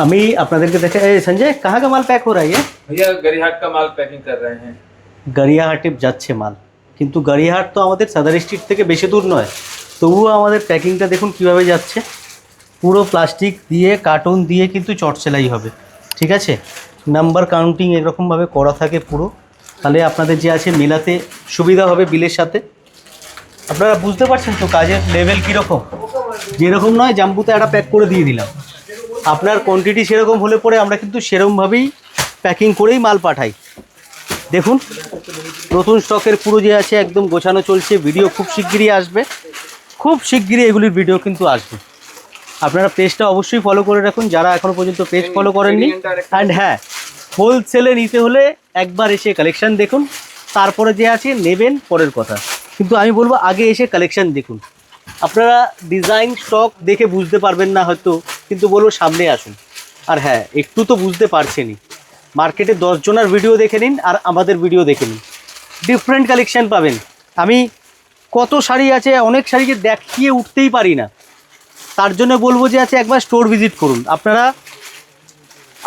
আমি আপনাদেরকে দেখে संजय कहाँ का माल पैक हो रहा है ये? भैया गरिहाट का माल पैकिंग कर रहे हैं। গড়িয়াহাটে যাচ্ছে মাল, কিন্তু গড়িয়াহাট তো আমাদের সাদার স্ট্রিট থেকে বেশি দূর নয়, তবুও আমাদের প্যাকিংটা দেখুন কিভাবে যাচ্ছে। পুরো প্লাস্টিক দিয়ে কার্টুন দিয়ে কিন্তু চট সেলাই হবে, ঠিক আছে। নাম্বার কাউন্টিং এরকমভাবে করা থাকে পুরো, তাহলে আপনাদের যে আছে মেলাতে সুবিধা হবে বিলের সাথে। আপনারা বুঝতে পারছেন তো কাজের লেভেল কীরকম, যেরকম নয় জাম্বুতে একটা প্যাক করে দিয়ে দিলাম। আপনার কোয়ান্টিটি সেরকম হলে পরে আমরা কিন্তু সেরকমভাবেই প্যাকিং করেই মাল পাঠাই। দেখুন নতুন স্টকের পুরো যে আছে একদম গোছানো চলছে। ভিডিও খুব শিগগিরই আসবে, খুব শিগগিরই এগুলির ভিডিও কিন্তু আসবে। আপনারা পেজটা অবশ্যই ফলো করে রাখুন যারা এখনও পর্যন্ত পেজ ফলো করেননি। অ্যান্ড হ্যাঁ, হোলসেলে নিতে হলে একবার এসে কালেকশান দেখুন, তারপরে যে আছে নেবেন পরের কথা, কিন্তু আমি বলবো আগে এসে কালেকশান দেখুন। আপনারা ডিজাইন স্টক দেখে বুঝতে পারবেন না হয়তো, কিন্তু বলবো সামনে আসুন। আর হ্যাঁ, একটু তো বুঝতে পারছেনই, মার্কেটে 10 জনের ভিডিও দেখে নিন আর আমাদের ভিডিও দেখে নিন, ডিফারেন্ট কালেকশান পাবেন। আমি কত শাড়ি আছে, অনেক শাড়িকে দেখিয়ে উঠতেই পারি না, তার জন্য বলবো যে আছে একবার স্টোর ভিজিট করুন আপনারা।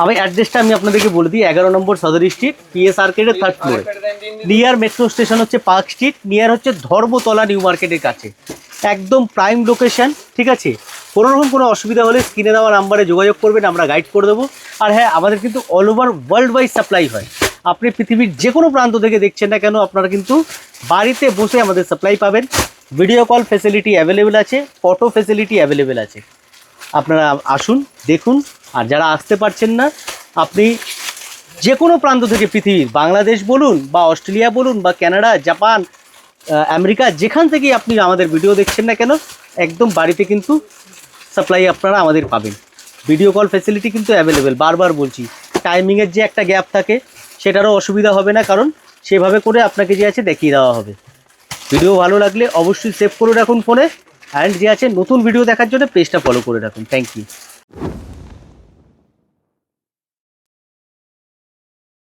আমি অ্যাড্রেসটা আমি আপনাদেরকে বলে দিই, 11 নম্বর সদর স্ট্রিট, পিএস আর্কেডের 3rd ফ্লোরে, নিয়ার মেট্রো স্টেশন হচ্ছে পার্ক স্ট্রিট, নিয়ার হচ্ছে ধর্মতলা নিউ মার্কেটের কাছে, একদম প্রাইম লোকেশান, ঠিক আছে। কোনো রকম কোনো অসুবিধা হলে স্ক্রিনে দেওয়া নাম্বারে যোগাযোগ করবেন, আমরা গাইড করে দেবো। আর হ্যাঁ, আমাদের কিন্তু all over world wide supply হয়। আপনি পৃথিবীর যে কোনো প্রান্ত থেকে দেখছেন না কেন, আপনারা কিন্তু বাড়িতে বসে আমাদের সাপ্লাই পাবেন। ভিডিও কল ফেসিলিটি অ্যাভেলেবেল আছে, ফটো ফেসিলিটি অ্যাভেলেবেল আছে। আপনারা আসুন, দেখুন। আর যারা আসতে পারছেন না, আপনি যে কোনো প্রান্ত থেকে পৃথিবীর, বাংলাদেশ বলুন বা অস্ট্রেলিয়া বলুন বা কানাডা, জাপান, আমেরিকা, যেখান থেকেই আপনি আমাদের ভিডিও দেখছেন না কেন, একদম বাড়িতে কিন্তু সাপ্লাই আপনারা আমাদের পাবেন। ভিডিও কল ফেসিলিটি কিন্তু অ্যাভেলেবেল, বারবার বলছি। টাইমিংয়ের যে একটা গ্যাপ থাকে সেটারও অসুবিধা হবে না, কারণ সেভাবে করে আপনাকে যে আছে দেখিয়ে দেওয়া হবে। ভিডিও ভালো লাগলে অবশ্যই সেভ করে রাখুন ফোনে, অ্যান্ড যে আছে নতুন ভিডিও দেখার জন্য পেজটা ফলো করে রাখুন। Thank you.